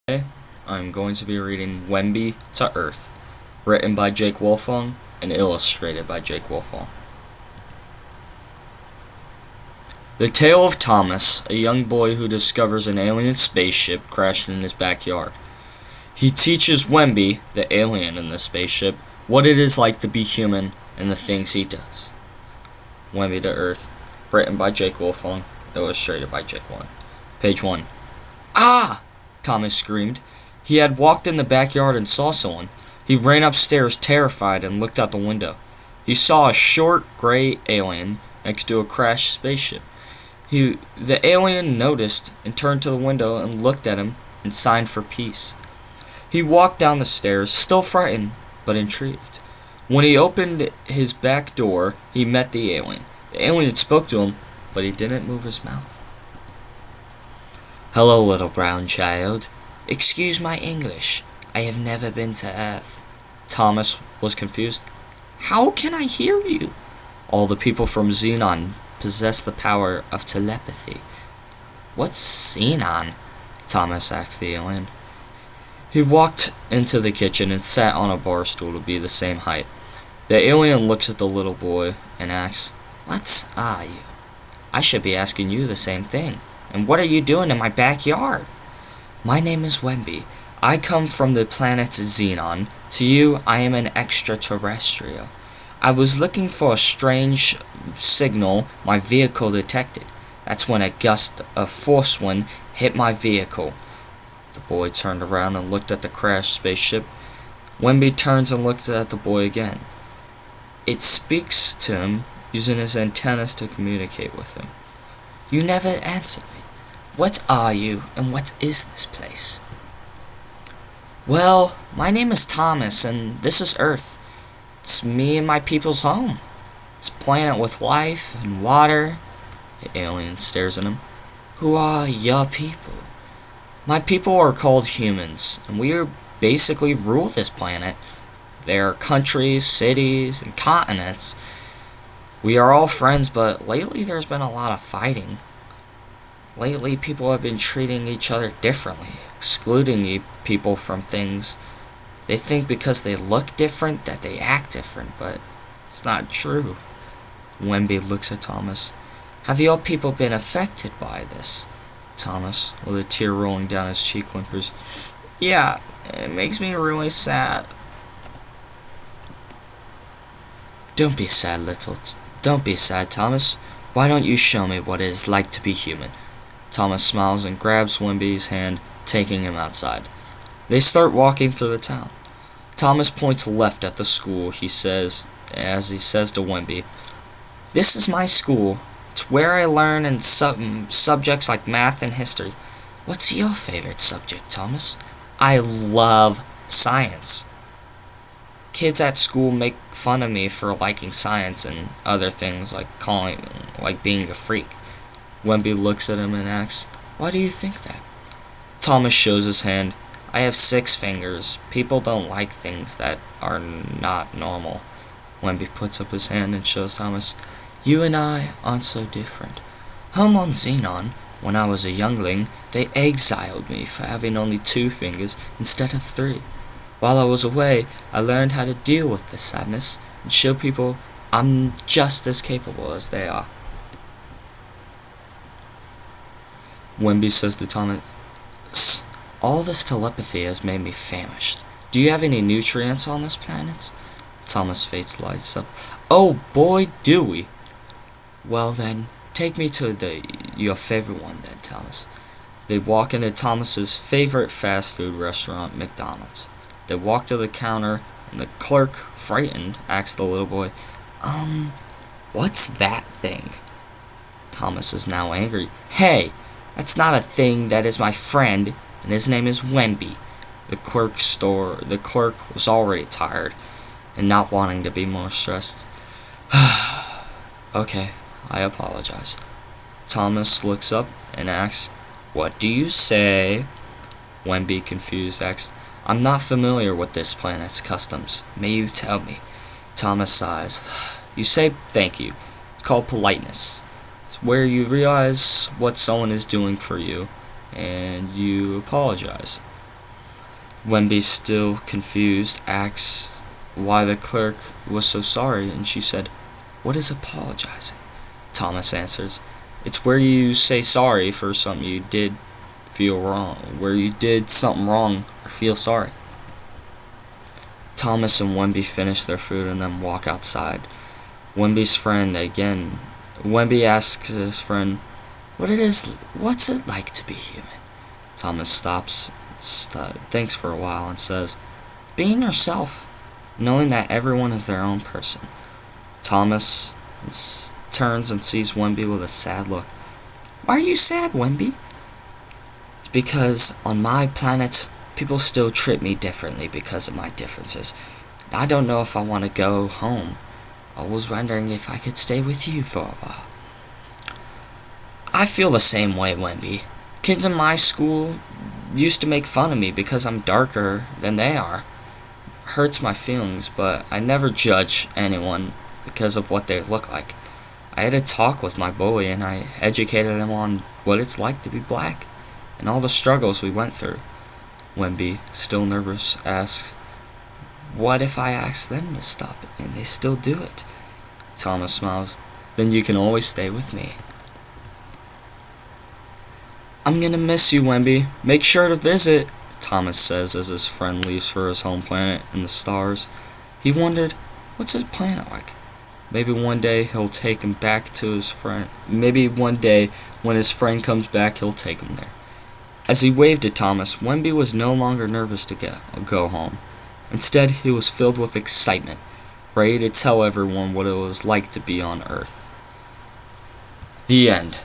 Today, I'm going to be reading Wemby to Earth, written by Jake Wilfong and illustrated by Jake Wilfong. The tale of Thomas, a young boy who discovers an alien spaceship crashed in his backyard. He teaches Wemby, the alien in the spaceship, what it is like to be human and the things he does. Wemby to Earth, written by Jake Wilfong, illustrated by Jake Wilfong. Page 1. Ah! Thomas screamed. He had walked in the backyard and saw someone. He ran upstairs terrified and looked out the window. He saw a short, gray alien next to a crashed spaceship. The alien noticed and turned to the window and looked at him and signed for peace. He walked down the stairs, still frightened, but intrigued. When he opened his back door, he met the alien. The alien spoke to him, but he didn't move his mouth. Hello, little brown child. Excuse my English. I have never been to Earth. Thomas was confused. How can I hear you? All the people from Xenon possess the power of telepathy. What's Xenon? Thomas asked the alien. He walked into the kitchen and sat on a bar stool to be the same height. The alien looks at the little boy and asks, "What are you?" I should be asking you the same thing. And what are you doing in my backyard? My name is Wemby. I come from the planet Xenon. To you, I am an extraterrestrial. I was looking for a strange signal my vehicle detected. That's when a gust of force wind hit my vehicle. The boy turned around and looked at the crashed spaceship. Wemby turns and looks at the boy again. It speaks to him using his antennas to communicate with him. You never answered me. What are you, and what is this place? Well, my name is Thomas, and this is Earth. It's me and my people's home. It's a planet with life and water. The alien stares at him. Who are your people? My people are called humans, and we basically rule this planet. There are countries, cities, and continents. We are all friends, but lately there's been a lot of fighting. Lately, people have been treating each other differently, excluding people from things. They think because they look different that they act different, but it's not true. Wemby looks at Thomas. Have your people been affected by this? Thomas, with a tear rolling down his cheek, whimpers. Yeah, it makes me really sad. Don't be sad, Don't be sad, Thomas. Why don't you show me what it is like to be human? Thomas smiles and grabs Wemby's hand, taking him outside. They start walking through the town. Thomas points left at the school, he says to Wemby, "This is my school. It's where I learn in subjects like math and history." What's your favorite subject, Thomas? I love science. Kids at school make fun of me for liking science and other things like being a freak. Wemby looks at him and asks, "Why do you think that?" Thomas shows his hand. "I have 6 fingers. People don't like things that are not normal." Wemby puts up his hand and shows Thomas, "You and I aren't so different. Home on Xenon, when I was a youngling, they exiled me for having only 2 fingers instead of 3. While I was away, I learned how to deal with this sadness and show people I'm just as capable as they are." Wemby says to Thomas, "All this telepathy has made me famished. Do you have any nutrients on this planet?" Thomas' face lights up. "Oh boy, do we!" "Well then, take me to your favorite one then, Thomas." They walk into Thomas's favorite fast food restaurant, McDonald's. They walk to the counter, and the clerk, frightened, asks the little boy, "What's that thing?" Thomas is now angry. "Hey! That's not a thing, that is my friend, and his name is Wemby." The clerk was already tired, and not wanting to be more stressed. "Okay, I apologize." Thomas looks up and asks, "What do you say?" Wemby, confused, asks, "I'm not familiar with this planet's customs. May you tell me?" Thomas sighs. "You say thank you. It's called politeness. It's where you realize what someone is doing for you, and you apologize." Wemby, still confused, asked why the clerk was so sorry, and she said, "What is apologizing?" Thomas answers, "It's where you say sorry for something you did feel wrong, where you did something wrong or feel sorry." Thomas and Wemby finish their food and then walk outside. Wemby asks his friend, what's it like to be human? Thomas thinks for a while and says, "Being yourself, knowing that everyone is their own person." Thomas turns and sees Wemby with a sad look. "Why are you sad, Wemby?" "It's because on my planet, people still treat me differently because of my differences. I don't know if I want to go home. I was wondering if I could stay with you for a while." "I feel the same way, Wemby. Kids in my school used to make fun of me because I'm darker than they are. It hurts my feelings, but I never judge anyone because of what they look like. I had a talk with my bully and I educated him on what it's like to be black and all the struggles we went through." Wemby, still nervous, asks, "What if I ask them to stop and they still do it?" Thomas smiles. "Then you can always stay with me." "I'm gonna miss you, Wemby. Make sure to visit," Thomas says as his friend leaves for his home planet in the stars. He wondered, what's his planet like? Maybe one day he'll take him back to his friend. Maybe one day when his friend comes back, he'll take him there. As he waved at Thomas, Wemby was no longer nervous to go home. Instead, he was filled with excitement, ready to tell everyone what it was like to be on Earth. The end.